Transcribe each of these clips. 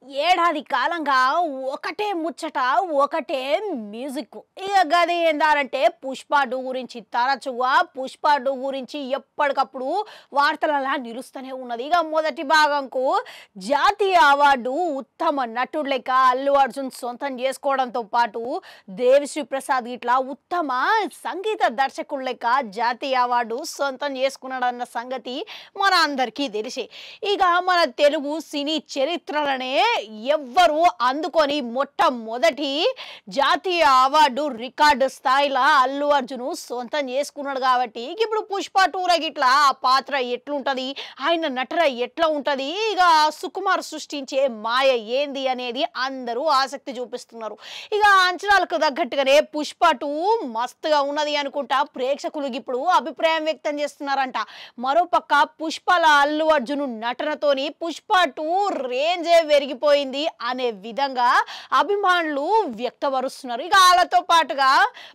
ఏడాది కాలంగా ఒకటే ముచ్చట ఒకటే మ్యూజిక్. ఇక గది ఏందారంటే పుష్ప 2 గురించి తరచుగా పుష్ప 2 గురించి ఎప్పటికప్పుడు వార్తలలా నిలుస్తూనే ఉన్నది. ఇక మొదటి భాగంకు జాతీయ అవార్డు ఉత్తమ నటుడు లెక్క అల్లు అర్జున్ సొంతం చేసుకోవడంతో పాటు దేవిశ్రీ ప్రసాద్ ఇట్లా ఉత్తమ సంగీత దర్శకుడు లెక్క జాతీయ అవార్డు సొంతం చేసుకున్నాడన్న సంగతి మన అందరికీ తెలిసే. ఇక మన తెలుగు సినీ చరిత్రలనే ఎవ్వరు అందుకొని మొట్టమొదటి జాతీయ అవార్డు రికార్డు స్థాయిలో అల్లు అర్జున్ సొంతం చేసుకున్నాడు. కాబట్టి ఇప్పుడు పుష్ప 2 గిట్లా ఆ పాత్ర ఎట్లుంటది, ఆయన నటన ఎట్లా ఉంటది, ఇక సుకుమార్ సృష్టించే మాయ ఏంది అనేది అందరూ ఆసక్తి చూపిస్తున్నారు. ఇక అంచనాలకు తగ్గట్టుగానే పుష్ప 2 మస్తుగా ఉన్నది అనుకుంటా ప్రేక్షకులు ఇప్పుడు అభిప్రాయం వ్యక్తం చేస్తున్నారంట. మరోపక్క పుష్పల అల్లు అర్జున్ నటనతోని పుష్ప 2 రేంజే పెరిగిపోయింది అనే విధంగా అభిమానులు వ్యక్తపరుస్తున్నారు. ఇక వాళ్ళతో పాటుగా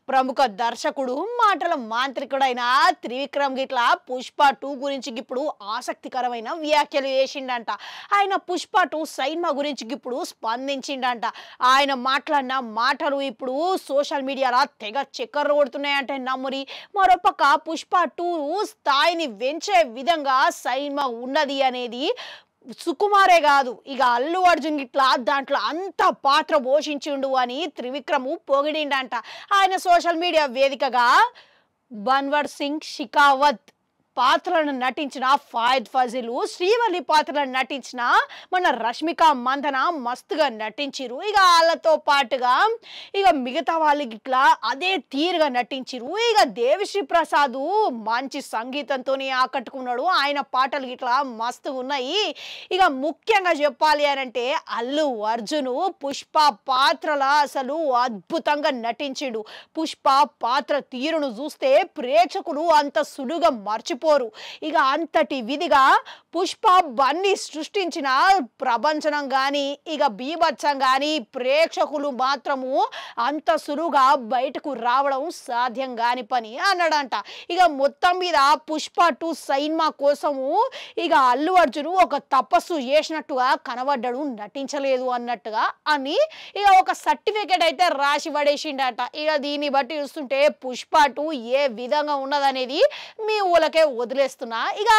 ప్రముఖ దర్శకుడు మాటల మాంత్రికుడైన త్రివిక్రమ్ గిట్లా పుష్ప 2 గురించి ఇప్పుడు ఆసక్తికరమైన వ్యాఖ్యలు చేసిండంట. ఆయన పుష్ప 2 సినిమా గురించి ఇప్పుడు స్పందించిండంట. ఆయన మాట్లాడిన మాటలు ఇప్పుడు సోషల్ మీడియాలో తెగ చక్కర్లు కొడుతున్నాయంటే నమ్మురి. మరోపక్క పుష్ప 2 స్థాయిని పెంచే విధంగా సినిమా ఉన్నది అనేది సుకుమారే కాదు, ఇక అల్లు అర్జున్ గిట్లా దాంట్లో అంత పాత్ర పోషించిండు అని త్రివిక్రము పొగిడిండంట. ఆయన సోషల్ మీడియా వేదికగా బన్వర్ సింగ్ షికావత్ పాత్రలను నటించిన ఫాయిద్ ఫజిల్, శ్రీవల్లి పాత్రలను నటించిన మన రష్మిక మందన మస్తుగా నటించిరు. ఇక వాళ్ళతో పాటుగా ఇక మిగతా వాళ్ళకి ఇట్లా అదే తీరుగా నటించిరు. ఇక దేవిశ్రీ ప్రసాద్ మంచి సంగీతంతో ఆకట్టుకున్నాడు. ఆయన పాటలు ఇట్లా మస్తుగా ఉన్నాయి. ఇక ముఖ్యంగా చెప్పాలి అని అంటే అల్లు అర్జున్ పుష్ప పాత్రల అసలు అద్భుతంగా నటించిండు. పుష్ప పాత్ర తీరును చూస్తే ప్రేక్షకులు అంత సులువుగా మర్చిపో. ఇక అంతటి విధిగా పుష్ప బన్ని సృష్టించిన ప్రపంచనం గాని ఇక బీభత్సం గాని ప్రేక్షకులు మాత్రము అంత సులువుగా బయటకు రావడం సాధ్యం కాని పని అన్నాడంట. ఇక మొత్తం మీద పుష్ప 2 సినిమా కోసము ఇక అల్లు అర్జున్ ఒక తపస్సు చేసినట్టుగా కనబడ్డాడు, నటించలేదు అన్నట్టుగా అని ఇక ఒక సర్టిఫికేట్ అయితే రాసి పడేసిండట. ఇక దీన్ని బట్టి చూస్తుంటే పుష్ప 2 ఏ విధంగా ఉన్నదనేది మీ ఊళ్ళకే వదిలేస్తున్నా. ఇక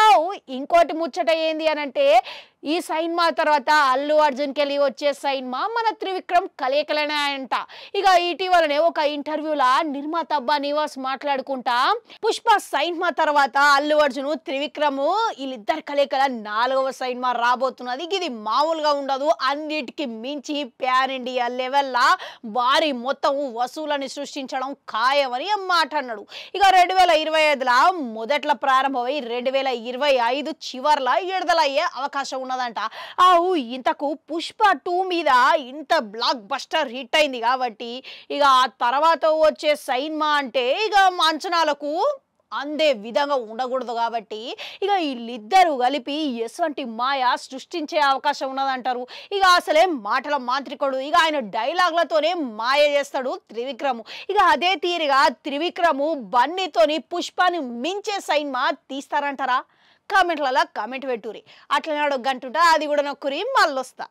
ఇంకోటి ముచ్చట ఏంది అని అంటే ఈ సినిమా తర్వాత అల్లు అర్జున్ కెళ్ళి వచ్చే సినిమా మన త్రివిక్రమ్ కలయికలనే అంట. ఇక ఇటీవలనే ఒక ఇంటర్వ్యూలా నిర్మాత అబ్బా నివాస్ మాట్లాడుకుంటా పుష్ప సినిమా తర్వాత అల్లు అర్జున్ త్రివిక్రమ్ వీళ్ళిద్దరు కలయికల 4వ సినిమా రాబోతున్నది. ఇది మామూలుగా ఉండదు, అన్నిటికీ మించి ప్యాన్ ఇండియా లెవెల్లా భారీ మొత్తం వసూలని సృష్టించడం ఖాయమని మాట అన్నాడు. ఇక 2025లో మొదట్లో ప్రారంభమై 2025 చివర్లా విడుదలయ్యే అవకాశం ఉన్నదంట. ఇంతకు పుష్ప 2 మీద ఇంత బ్లాక్ బస్టర్ హిట్ అయింది కాబట్టి ఇక ఆ తర్వాత వచ్చే సినిమా అంటే ఇక అంచనాలకు అందే విధంగా ఉండకూడదు. కాబట్టి ఇక వీళ్ళిద్దరూ కలిపి ఎటువంటి మాయ సృష్టించే అవకాశం ఉన్నదంటారు. ఇక అసలే మాటల మాంత్రికుడు, ఇక ఆయన డైలాగ్లతోనే మాయ చేస్తాడు త్రివిక్రము. ఇక అదే తీరుగా త్రివిక్రము బన్నీతోని పుష్పాన్ని మించే సినిమా తీస్తారంటారా? కామెంట్లలో కామెంట్ పెట్టురి. అట్లనే గంటుంటా అది కూడా నొక్కురి మళ్ళొస్తా.